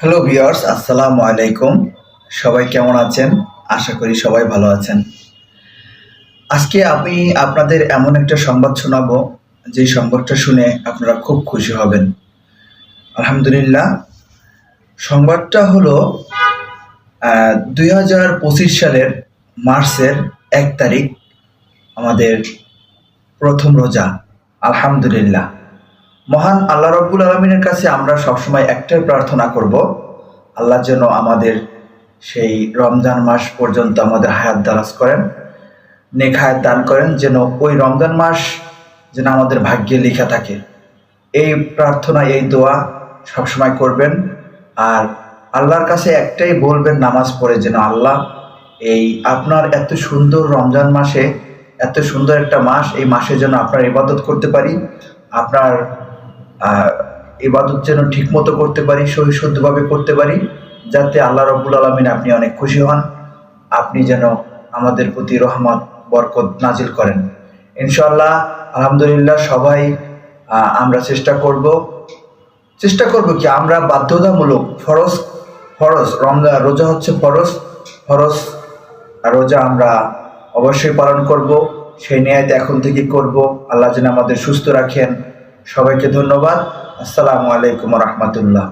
Hello viewers, আসসালামু আলাইকুম। সবাই কেমন আছেন? আশা করি সবাই ভালো আছেন। আজকে আমি আপনাদের এমন একটা সংবাদ শোনাবো, যে সংবাদটা শুনে আপনারা খুব খুশি হবেন। আলহামদুলিল্লাহ, সংবাদটা হলো 2025 সালের মার্চের 1 তারিখ আমাদের প্রথম রোজা। আলহামদুলিল্লাহ, মহান আল্লাহ রাব্বুল আলামিনের কাছে আমরা সবসময় একটাই প্রার্থনা করব, আল্লাহ যেন আমাদের সেই রমজান মাস পর্যন্ত আমাদের হায়াত দারাজ করেন, নেক হায়াত দান করেন, যেন ওই রমজান মাস যেন আমাদের ভাগ্যে লেখা থাকে। এই প্রার্থনা, এই দোয়া সবসময় করবেন। আর আল্লাহর কাছে একটাই বলবেন নামাজ পড়ে, যেন আল্লাহ এই আপনার এত সুন্দর রমজান মাসে, এত সুন্দর একটা মাস, এই মাসে যেন আপনার ইবাদত করতে পারি, আপনার ইবাদত যেন ঠিকমতো করতে পারি, সহি শুদ্ধভাবে করতে পারি, যাতে আল্লাহ রাব্বুল আলামিন আপনি অনেক খুশি হন, আপনি যেন আমাদের প্রতি রহমত বরকত নাজিল করেন ইনশাআল্লাহ। আলহামদুলিল্লাহ, সবাই আমরা চেষ্টা করব কি আমরা বাধ্যতামূলক ফরজ ফরজ রমজান রোজা হচ্ছে ফরজ রোজা আমরা অবশ্যই পালন করব। সেই নিয়ত এখন থেকে করব। আল্লাহ যেন আমাদের সুস্থ রাখেন। সবাইকে ধন্যবাদ। আসসালামু আলাইকুম ওয়া রাহমাতুল্লাহ।